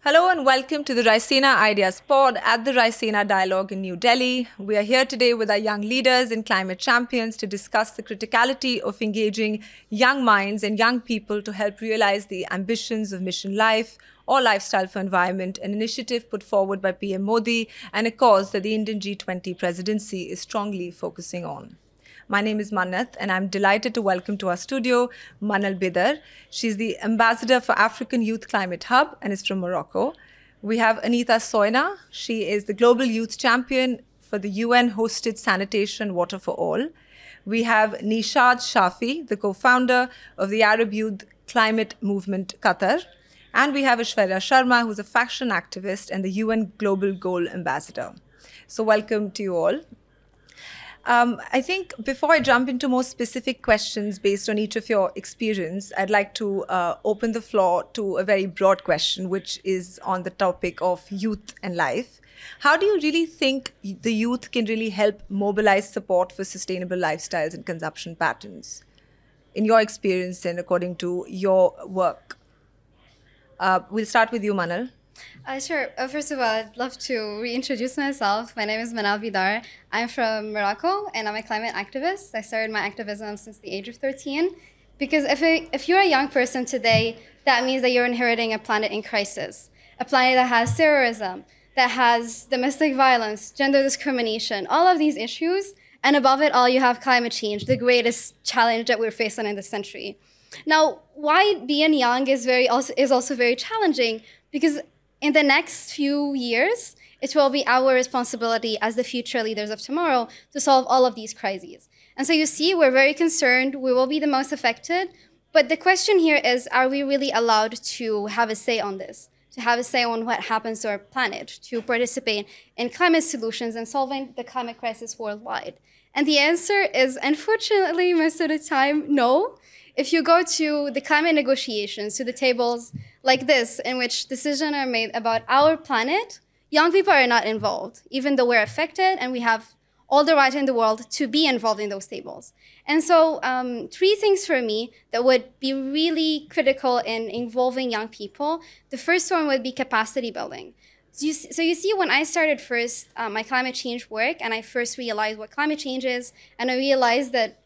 Hello and welcome to the Raisina Ideas Pod at the Raisina Dialogue in New Delhi. We are here today with our young leaders and climate champions to discuss the criticality of engaging young minds and young people to help realize the ambitions of Mission Life or Lifestyle for Environment, an initiative put forward by PM Modi and a cause that the Indian G20 presidency is strongly focusing on. My name is Mannat, and I'm delighted to welcome to our studio Manal Bidar. She's the ambassador for African Youth Climate Hub and is from Morocco. We have Anita Soina. She is the global youth champion for the UN-hosted Sanitation Water for All. We have Neeshad Shafi, the co-founder of the Arab Youth Climate Movement Qatar. And we have Aishwarya Sharma, who's a fashion activist and the UN Global Goal Ambassador. So welcome to you all. I think before I jump into more specific questions based on each of your experience, I'd like to open the floor to a very broad question, which is on the topic of youth and life. How do you really think the youth can really help mobilize support for sustainable lifestyles and consumption patterns? In your experience and according to your work. We'll start with you, Manal. Sure. First of all, I'd love to reintroduce myself. My name is Manal Bidar. I'm from Morocco, and I'm a climate activist. I started my activism since the age of 13. Because if you're a young person today, that means that you're inheriting a planet in crisis. A planet that has terrorism, that has domestic violence, gender discrimination, all of these issues. And above it all, you have climate change, the greatest challenge that we're facing in this century. Now, why being young is also very challenging, because in the next few years, it will be our responsibility as the future leaders of tomorrow to solve all of these crises. And so you see, we're very concerned. We will be the most affected. But the question here is, are we really allowed to have a say on this? To have a say on what happens to our planet, to participate in climate solutions and solving the climate crisis worldwide? And the answer is, unfortunately, most of the time, no. If you go to the climate negotiations, to the tables like this, in which decisions are made about our planet, young people are not involved, even though we're affected and we have all the right in the world to be involved in those tables. And so three things for me that would be really critical in involving young people. The first one would be capacity building. So you see, when I started first my climate change work, and I first realized what climate change is, and I realized that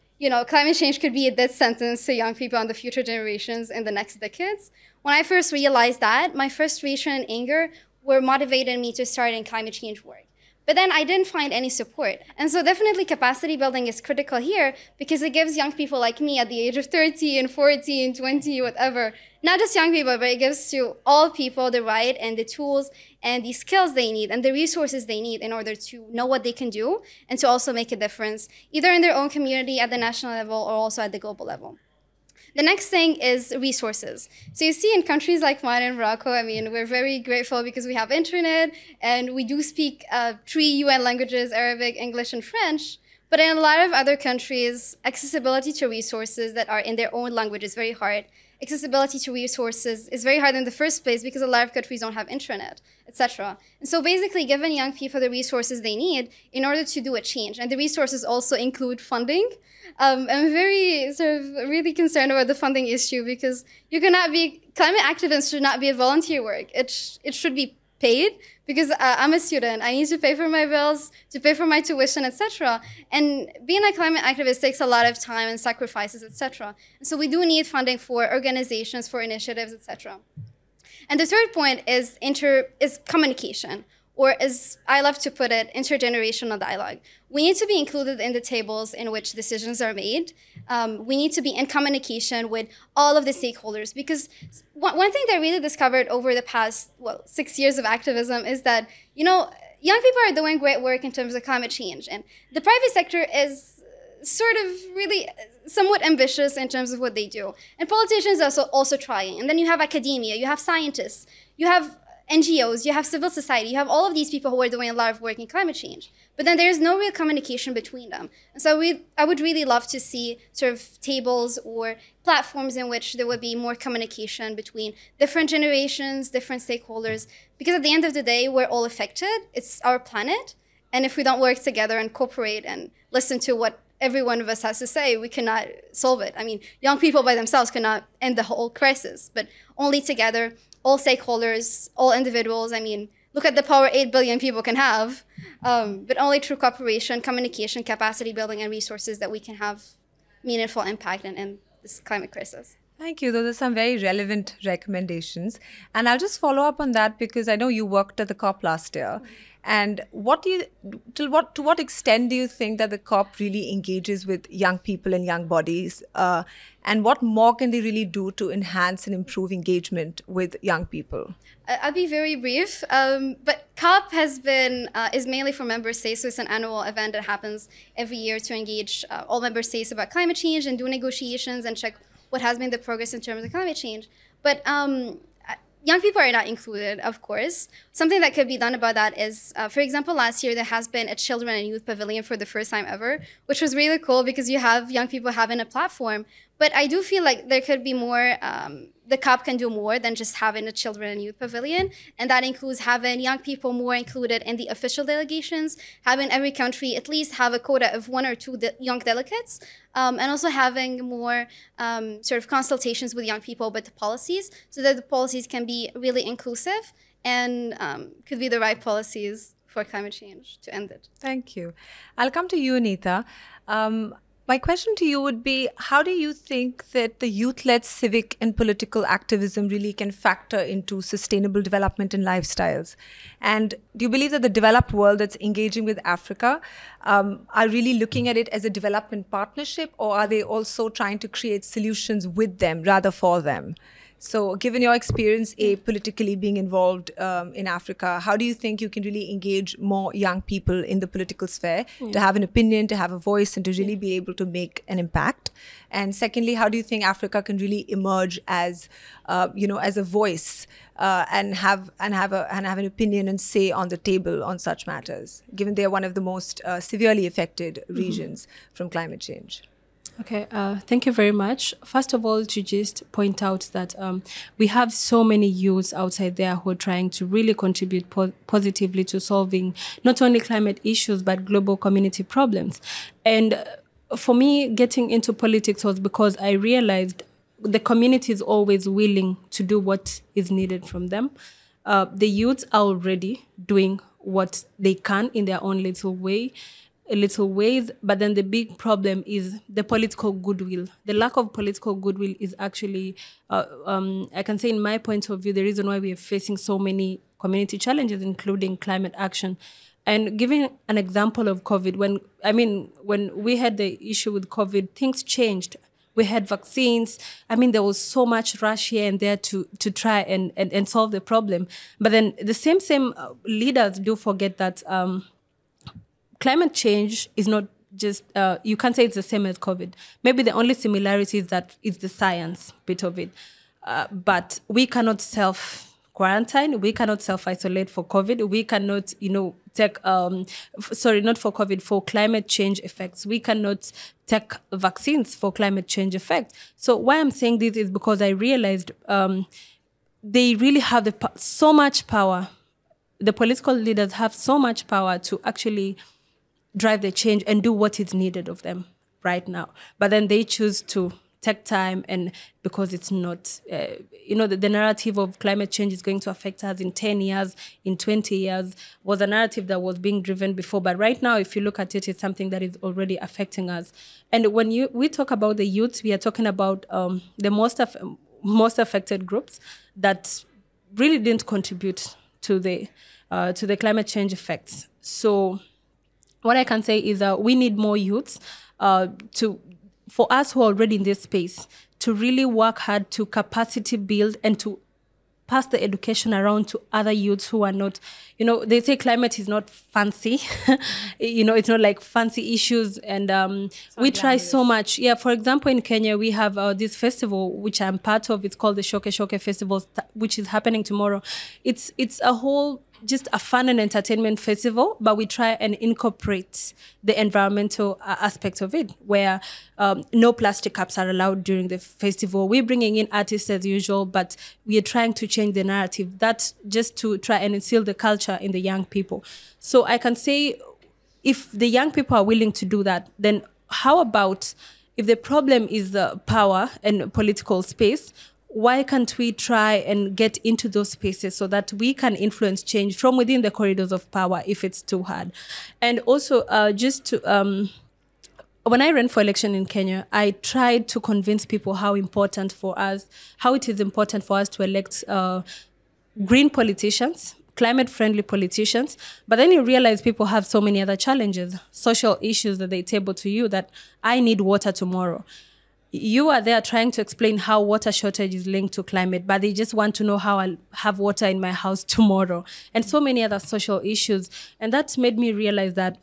climate change could be a death sentence to young people and the future generations in the next decades. When I first realized that, my frustration and anger were motivating me to start in climate change work. But then I didn't find any support. And so definitely capacity building is critical here, because it gives young people like me at the age of 30 and 40 and 20, whatever, not just young people, but it gives to all people the right and the tools and the skills they need and the resources they need in order to know what they can do and to also make a difference, either in their own community at the national level or also at the global level. The next thing is resources. So you see, in countries like mine in Morocco, we're very grateful because we have internet and we do speak 3 UN languages, Arabic, English, and French. But in a lot of other countries, accessibility to resources that are in their own language is very hard. Accessibility to resources is very hard in the first place because a lot of countries don't have internet, etc. And so basically giving young people the resources they need in order to do a change. And the resources also include funding. I'm very really concerned about the funding issue, because climate activists should not be a volunteer work. It should be paid, because I'm a student. I need to pay for my bills, to pay for my tuition, etc. And being a climate activist takes a lot of time and sacrifices, etc. And so we do need funding for organizations, for initiatives, etc. And the third point is communication, or as I love to put it, intergenerational dialogue. We need to be included in the tables in which decisions are made. We need to be in communication with all of the stakeholders, because one thing that I really discovered over the past, 6 years of activism is that, young people are doing great work in terms of climate change. And the private sector is sort of really somewhat ambitious in terms of what they do. And politicians are also trying. And then you have academia, you have scientists, you have NGOs, you have civil society, you have all of these people who are doing a lot of work in climate change. But then there's no real communication between them. And so I would really love to see sort of tables or platforms in which there would be more communication between different generations, different stakeholders, because at the end of the day, we're all affected. It's our planet. And if we don't work together and cooperate and listen to what every one of us has to say, we cannot solve it. Young people by themselves cannot end the whole crisis, but only together all stakeholders, all individuals. I mean, look at the power 8 billion people can have, but only through cooperation, communication, capacity building, and resources that we can have meaningful impact in this climate crisis. Thank you. Those are some very relevant recommendations. And I'll just follow up on that because I know you worked at the COP last year. And to what extent do you think that the COP really engages with young people and young bodies? And what more can they really do to enhance and improve engagement with young people? I'll be very brief, but COP has been is mainly for member states. So it's an annual event that happens every year to engage all member states about climate change and do negotiations and check what has been the progress in terms of climate change. But young people are not included, of course. Something that could be done about that is, for example, last year there has been a children and youth pavilion for the first time ever, which was really cool because you have young people having a platform. But I do feel like there could be more, the COP can do more than just having a children and youth pavilion. And that includes having young people more included in the official delegations, having every country at least have a quota of 1 or 2 young delegates, and also having more sort of consultations with young people about the policies so that the policies can be really inclusive and could be the right policies for climate change to end it. Thank you. I'll come to you, Anita. My question to you would be, how do you think that the youth-led civic and political activism really can factor into sustainable development and lifestyles? And do you believe that the developed world that's engaging with Africa are really looking at it as a development partnership, or are they also trying to create solutions with them rather for them? So given your experience, politically being involved in Africa, how do you think you can really engage more young people in the political sphere to have an opinion, to have a voice, and to really be able to make an impact? And secondly, how do you think Africa can really emerge as, as a voice and have an opinion and say on the table on such matters, given they are one of the most severely affected regions from climate change? Okay, thank you very much. First of all, to just point out that we have so many youths outside there who are trying to really contribute positively to solving not only climate issues, but global community problems. And for me, getting into politics was because I realized the community is always willing to do what is needed from them. The youths are already doing what they can in their own little ways, but then the big problem is the political goodwill. The lack of political goodwill is actually, I can say in my point of view, the reason why we are facing so many community challenges, including climate action. And giving an example of COVID, when we had the issue with COVID, things changed. We had vaccines. There was so much rush here and there to try and solve the problem. But then the same leaders do forget that climate change is not just, you can't say it's the same as COVID. Maybe the only similarity is that it's the science bit of it. But we cannot self-quarantine. We cannot self-isolate for COVID. We cannot, take, not for COVID, for climate change effects. We cannot take vaccines for climate change effects. So why I'm saying this is because I realized they really have so much power. The political leaders have so much power to actually drive the change and do what is needed of them right now. But then they choose to take time, and because it's not, the narrative of climate change is going to affect us in 10 years, in 20 years, was a narrative that was being driven before. But right now, if you look at it, it's something that is already affecting us. And when we talk about the youth, we are talking about the most affected groups that really didn't contribute to the climate change effects. So what I can say is we need more youths for us who are already in this space to really work hard to capacity build and to pass the education around to other youths who are not, they say climate is not fancy. It's not like fancy issues. And we try so much. Yeah, for example, in Kenya, we have this festival, which I'm part of. It's called the Shoke Shoke Festival, which is happening tomorrow. It's a whole, just a fun and entertainment festival, but we try and incorporate the environmental aspect of it, where no plastic cups are allowed during the festival. We're bringing in artists as usual, but we are trying to change the narrative. That's just to try and instill the culture in the young people. So I can say, if the young people are willing to do that, then how about if the problem is power and political space, why can't we try and get into those spaces so that we can influence change from within the corridors of power if it's too hard? And also, just to when I ran for election in Kenya, I tried to convince people how it is important for us to elect green politicians, climate-friendly politicians. But then you realize people have so many other challenges, social issues that they table to you, that I need water tomorrow. You are there trying to explain how water shortage is linked to climate, but they just want to know how I'll have water in my house tomorrow, and so many other social issues. And that made me realize that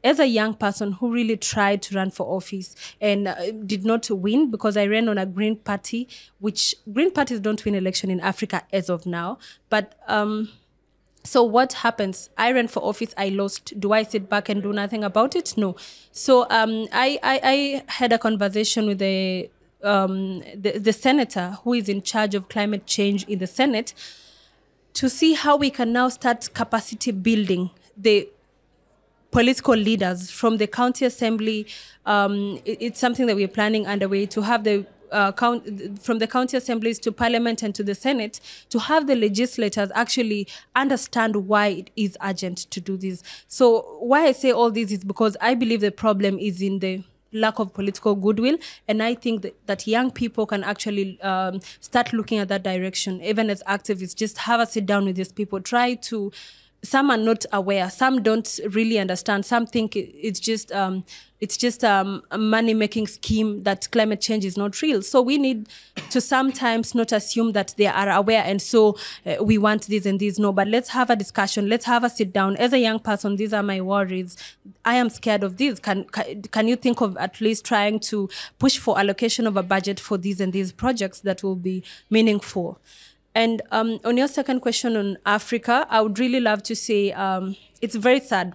as a young person who really tried to run for office and did not win, because I ran on a green party, which green parties don't win election in Africa as of now. But so what happens? I ran for office, I lost. Do I sit back and do nothing about it? No. So I had a conversation with the senator who is in charge of climate change in the Senate to see how we can now start capacity building the political leaders from the county assembly. It's something that we're planning underway to have the from the county assemblies to parliament and to the Senate, to have the legislators actually understand why it is urgent to do this. So why I say all this is because I believe the problem is in the lack of political goodwill. And I think that young people can actually start looking at that direction. Even as activists, just have a sit down with these people, try to. Some are not aware. Some don't really understand. Some think it's just a money-making scheme, that climate change is not real. So we need to sometimes not assume that they are aware and so we want this and this. No, but let's have a discussion. Let's have a sit down. As a young person, these are my worries. I am scared of this. Can you think of at least trying to push for allocation of a budget for these and these projects that will be meaningful? And on your second question on Africa, I would really love to say it's very sad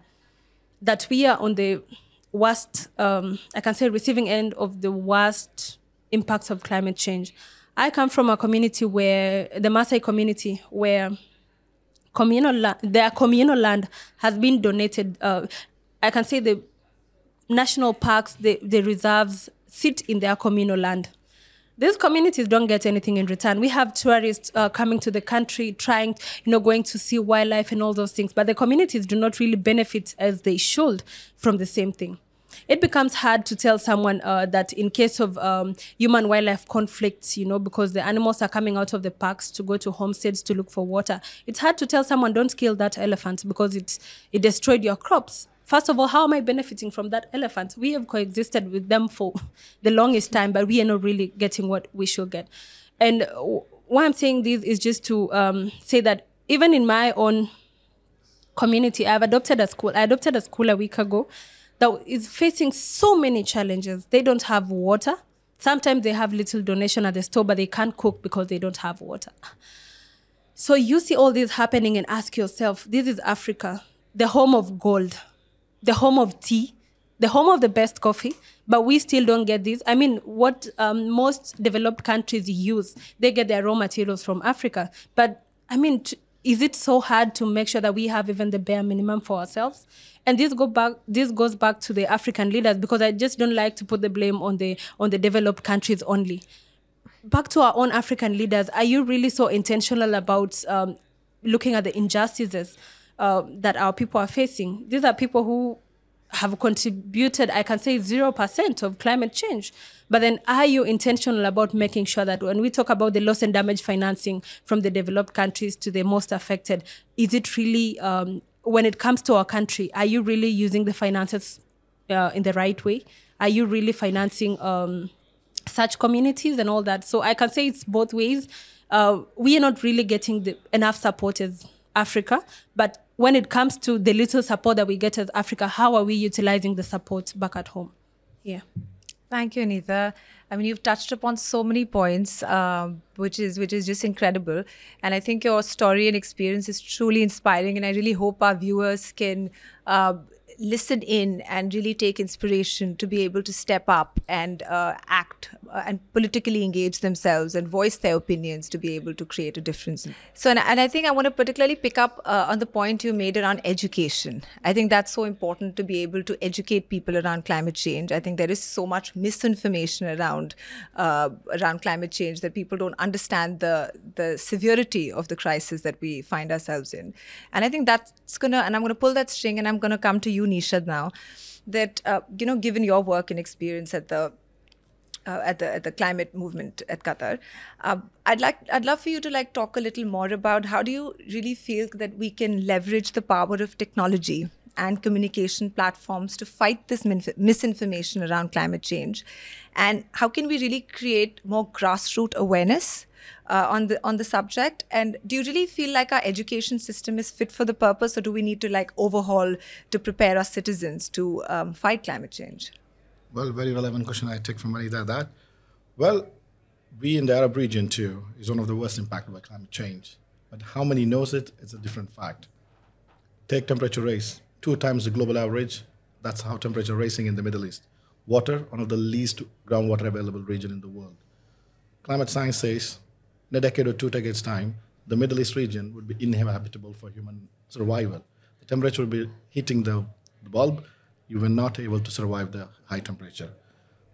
that we are on the worst, I can say, receiving end of the worst impacts of climate change. I come from a community where, the Maasai community, where their communal land has been donated. I can say the national parks, the reserves sit in their communal land. These communities don't get anything in return. We have tourists coming to the country, trying, going to see wildlife and all those things, but the communities do not really benefit as they should from the same thing. It becomes hard to tell someone that in case of human-wildlife conflicts, because the animals are coming out of the parks to go to homesteads to look for water. It's hard to tell someone, don't kill that elephant because it destroyed your crops. First of all, how am I benefiting from that elephant? We have coexisted with them for the longest time, but we are not really getting what we should get. And why I'm saying this is just to say that even in my own community, I adopted a school a week ago that is facing so many challenges. They don't have water. Sometimes they have little donation at the store, but they can't cook because they don't have water. So you see all this happening and ask yourself, this is Africa, the home of gold, the home of tea, the home of the best coffee, but we still don't get this. I mean, what most developed countries use, they get their raw materials from Africa. But I mean, is it so hard to make sure that we have even the bare minimum for ourselves? And this goes back to the African leaders, because I just don't like to put the blame on the developed countries only. Back to our own African leaders, are you really so intentional about looking at the injustices that our people are facing? These are people who have contributed, I can say 0% of climate change. But then are you intentional about making sure that when we talk about the loss and damage financing from the developed countries to the most affected, is it really, when it comes to our country, are you really using the finances in the right way? Are you really financing such communities and all that? So I can say it's both ways. We are not really getting enough support as Africa, but when it comes to the little support that we get as Africa, how are we utilizing the support back at home? Yeah. Thank you, Anita. I mean, you've touched upon so many points, which is just incredible. And I think your story and experience is truly inspiring. And I really hope our viewers can listen in and really take inspiration to be able to step up and act and politically engage themselves and voice their opinions to be able to create a difference. So, and I think I want to particularly pick up on the point you made around education. I think that's so important to be able to educate people around climate change. I think there is so much misinformation around climate change that people don't understand the severity of the crisis that we find ourselves in. And I think that's and I'm going to pull that string, and I'm going to come to you, Neeshad, now. That given your work and experience at the climate movement at Qatar, I'd love for you to talk a little more about how do you really feel that we can leverage the power of technology and communication platforms to fight this misinformation around climate change, and how can we really create more grassroots awareness on the subject? And do you really feel like our education system is fit for the purpose, or do we need to overhaul to prepare our citizens to fight climate change? Well, very relevant question I take from Anita that. Well, we in the Arab region too is one of the worst impacted by climate change. But how many knows it? It's a different fact. Take temperature rise, 2 times the global average. That's how temperature rising in the Middle East. Water, one of the least groundwater available region in the world. Climate science says in a decade or 2 decades time, the Middle East region would be uninhabitable for human survival. The temperature would be hitting the bulb. You were not able to survive the high temperature.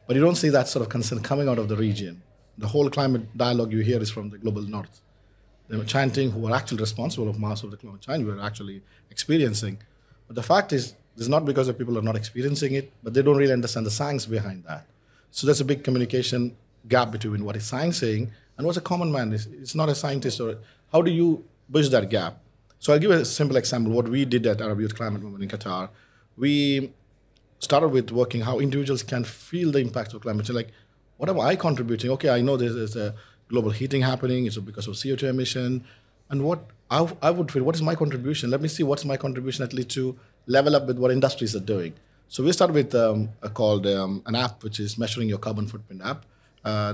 But you don't see that sort of concern coming out of the region. The whole climate dialogue you hear is from the global north. They were chanting who are actually responsible of mass of the climate change we're actually experiencing. But the fact is, it's not because the people are not experiencing it, but they don't really understand the science behind that. So there's a big communication gap between what is science saying and what a common man is. It's not a scientist. Or how do you bridge that gap? So I'll give a simple example. What we did at Arab Youth Climate Movement in Qatar, we started with working how individuals can feel the impacts of climate change. What am I contributing? Okay, I know there's a global heating happening. It's because of CO2 emission. And what I would feel, what is my contribution? Let me see what's my contribution at least to level up with what industries are doing. So we started with called an app, which is Measuring Your Carbon Footprint app.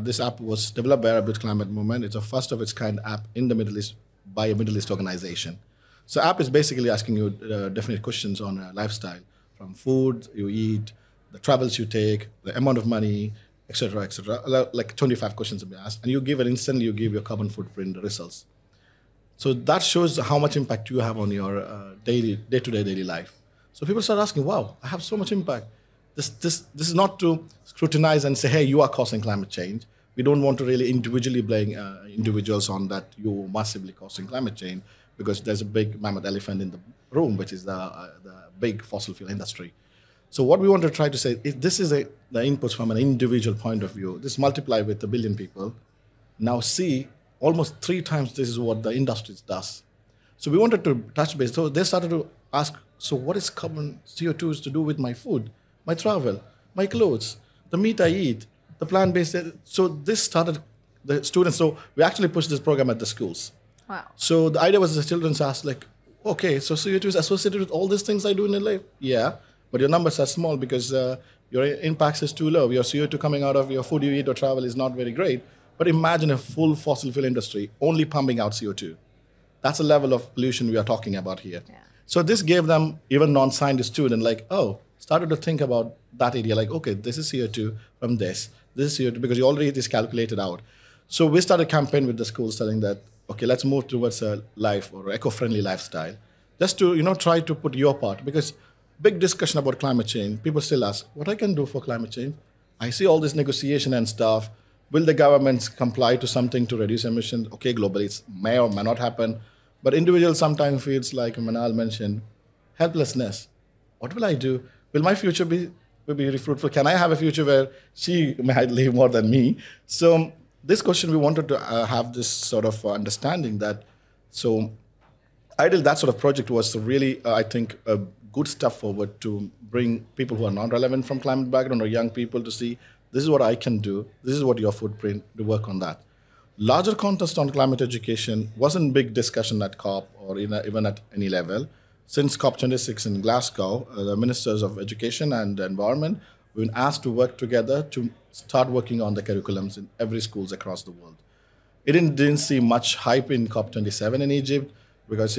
This app was developed by Arab Youth Climate Movement. It's a first of its kind app in the Middle East by a Middle East organization. So app is basically asking you definite questions on lifestyle, from food you eat, the travels you take, the amount of money, etc., etc. Like 25 questions will be asked, and you give it instantly. You give your carbon footprint results. So that shows how much impact you have on your day-to-day daily life. So people start asking, "Wow, I have so much impact." This is not to scrutinize and say, "Hey, you are causing climate change." We don't want to really individually blame individuals on that you're massively causing climate change, because there's a big mammoth elephant in the room, which is the big fossil fuel industry. So what we want to try to say is this is the inputs from an individual point of view. This multiplied with 1 billion people. Now see, almost 3 times this is what the industry does. So we wanted to touch base. So they started to ask, so what is carbon CO2 to do with my food, my travel, my clothes, the meat I eat, the plant-based? So this started the students. So we actually pushed this program at the schools. Wow. So the idea was the children asked okay, so CO2 is associated with all these things I do in my life? Yeah, but your numbers are small because your impacts is too low. Your CO2 coming out of your food you eat or travel is not very great. But imagine a full fossil fuel industry only pumping out CO2. That's the level of pollution we are talking about here. Yeah. So this gave them, even non-scientist student, started to think about that area. Okay, this is CO2 from this is CO2, because you already it is calculated out. So we started a campaign with the schools telling that, okay, let's move towards a life or eco-friendly lifestyle. Just to, try to put your part, because big discussion about climate change, people still ask, what I can do for climate change? I see all this negotiation and stuff. Will the governments comply to something to reduce emissions? Okay, globally, it may or may not happen. But individuals sometimes feels like Manal mentioned, helplessness. What will I do? Will my future be really fruitful? Can I have a future where she might live more than me? So this question, we wanted to have this sort of understanding that. So ideal, that sort of project was really, I think, a good step forward to bring people who are non-relevant from climate background or young people to see, this is what I can do. This is what your footprint, to work on that. Larger contest on climate education wasn't big discussion at COP or even at any level. Since COP26 in Glasgow, the ministers of education and environment have been asked to work together to start working on the curriculums in every schools across the world. It didn't see much hype in COP27 in Egypt because,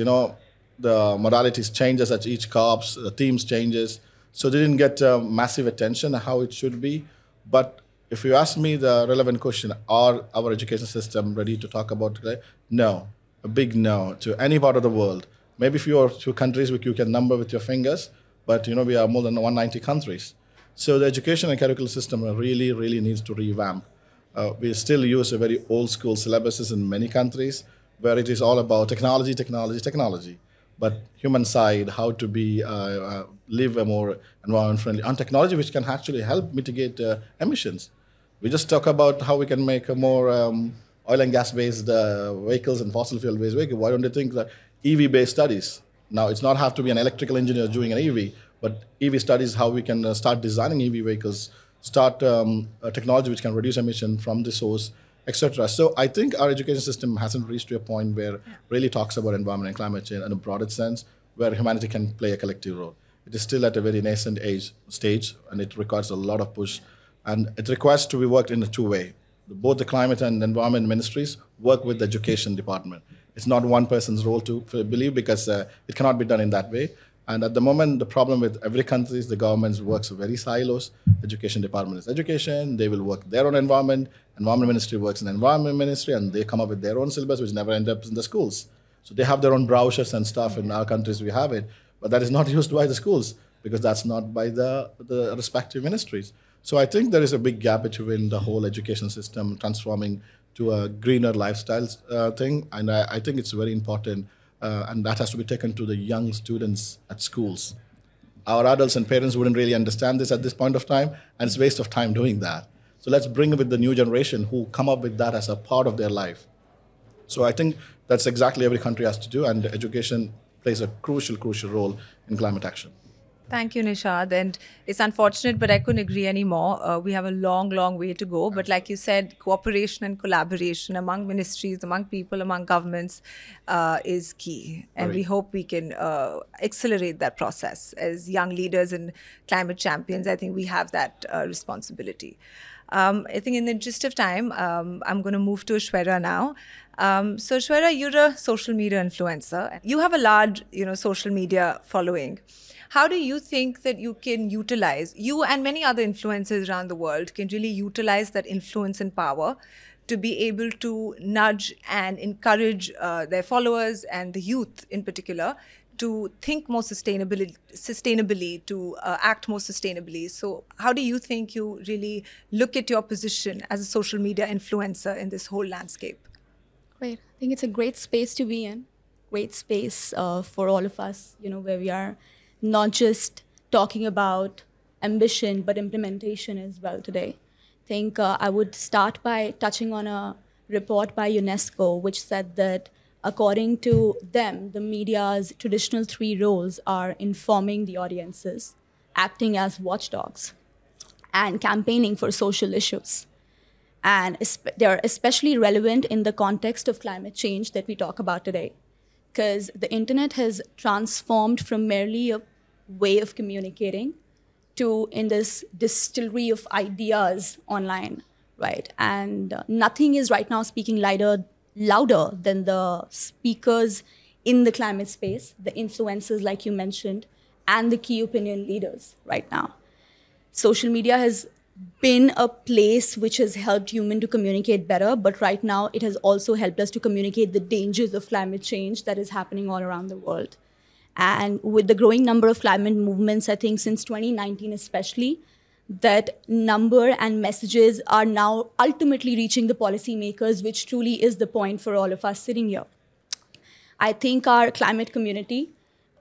the modalities changes at each corps, the teams changes. So they didn't get massive attention how it should be. But if you ask me the relevant question, are our education system ready to talk about it? No, a big no to any part of the world. Maybe few countries which you can number with your fingers, but we are more than 190 countries. So the education and curriculum system really, really needs to revamp. We still use a very old school syllabuses in many countries where it is all about technology, technology, technology. But human side, how to be live a more environment friendly on technology, which can actually help mitigate emissions. We just talk about how we can make a more oil and gas based vehicles and fossil fuel based vehicles. Why don't you think that EV based studies? Now, it's not have to be an electrical engineer doing an EV, but EV studies how we can start designing EV vehicles, start a technology which can reduce emission from the source, etc. So I think our education system hasn't reached to a point where really talks about environment and climate change in a broader sense, where humanity can play a collective role. It is still at a very nascent stage, and it requires a lot of push, and it requires to be worked in a two-way. Both the climate and environment ministries work with the education department. It's not one person's role to believe, because it cannot be done in that way. And at the moment, the problem with every country is the government works very silos. Education department is education. They will work their own environment. Environment ministry works in environment ministry, and they come up with their own syllabus, which never end up in the schools. So they have their own brochures and stuff. In our countries, we have it, but that is not used by the schools because that's not by the respective ministries. So I think there is a big gap between the whole education system transforming to a greener lifestyle thing, and I think it's very important. And that has to be taken to the young students at schools. Our adults and parents wouldn't really understand this at this point of time, and it's a waste of time doing that. So let's bring with the new generation who come up with that as a part of their life. So I think that's exactly every country has to do, and education plays a crucial, crucial role in climate action. Thank you, Neeshad. And it's unfortunate, but I couldn't agree anymore. We have a long, long way to go. But like you said, cooperation and collaboration among ministries, among people, among governments is key. And Right. we hope we can accelerate that process. As young leaders and climate champions, I think we have that responsibility. I think in the interest of time, I'm going to move to Aishwarya now. So Aishwarya, you're a social media influencer. You have a large, social media following. How do you think that you can utilize, you and many other influencers around the world can really utilize that influence and power to be able to nudge and encourage their followers and the youth in particular to think more sustainably, to act more sustainably? So how do you think you really look at your position as a social media influencer in this whole landscape? Great. I think it's a great space to be in. Great space for all of us, where we are not just talking about ambition, but implementation as well today. I think I would start by touching on a report by UNESCO, which said that according to them, the media's traditional three roles are informing the audiences, acting as watchdogs, and campaigning for social issues. And they're especially relevant in the context of climate change that we talk about today, because the internet has transformed from merely a way of communicating to in this distillery of ideas online, right? And nothing is right now speaking louder than the speakers in the climate space, the influencers like you mentioned, and the key opinion leaders right now. Social media has been a place which has helped humans to communicate better, but right now it has also helped us to communicate the dangers of climate change that is happening all around the world. And with the growing number of climate movements, I think since 2019 especially, that number and messages are now ultimately reaching the policymakers, which truly is the point for all of us sitting here. I think our climate community,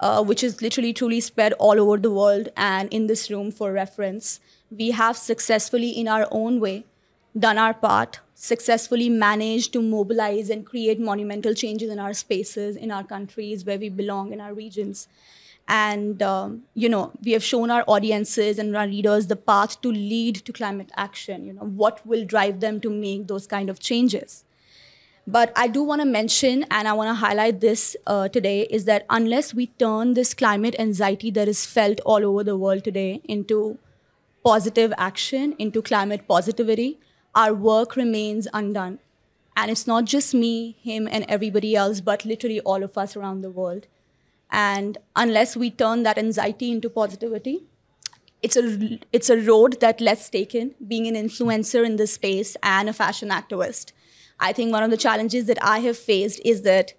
which is literally truly spread all over the world and in this room for reference, we have successfully in our own way done our part, successfully managed to mobilize and create monumental changes in our spaces, in our countries, where we belong, in our regions. And, we have shown our audiences and our readers the path to lead to climate action, what will drive them to make those kind of changes. But I do want to mention, and I want to highlight this today, is that unless we turn this climate anxiety that is felt all over the world today into positive action, into climate positivity, our work remains undone. And it's not just me, him, and everybody else, but literally all of us around the world. And unless we turn that anxiety into positivity, it's a road that less taken, being an influencer in this space and a fashion activist. I think one of the challenges that I have faced is that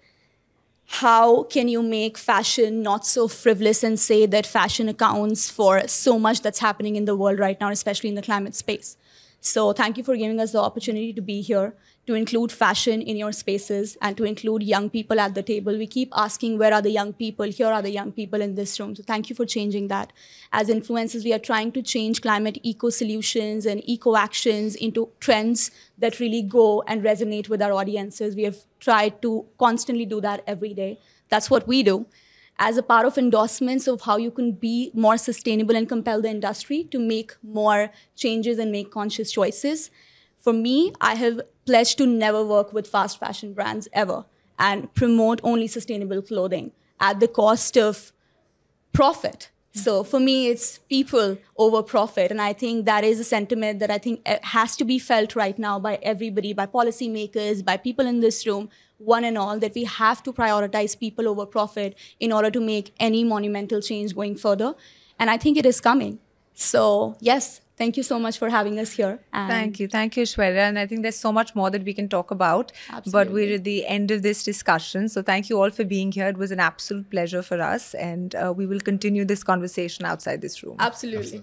how can you make fashion not so frivolous and say that fashion accounts for so much that's happening in the world right now, especially in the climate space? So thank you for giving us the opportunity to be here, to include fashion in your spaces and to include young people at the table. We keep asking, where are the young people? Here are the young people in this room. So thank you for changing that. As influencers, we are trying to change climate eco-solutions and eco-actions into trends that really go and resonate with our audiences. We have tried to constantly do that every day. That's what we do. As a part of endorsements of how you can be more sustainable and compel the industry to make more changes and make conscious choices. For me, I have pledged to never work with fast fashion brands ever and promote only sustainable clothing at the cost of profit. So for me, it's people over profit. And I think that is a sentiment that I think has to be felt right now by everybody, by policymakers, by people in this room, one and all, that we have to prioritize people over profit in order to make any monumental change going further. And I think it is coming. So yes, thank you so much for having us here. And Thank you, Aishwarya. And I think there's so much more that we can talk about. Absolutely. But we're at the end of this discussion. So thank you all for being here. It was an absolute pleasure for us. And we will continue this conversation outside this room. absolutely.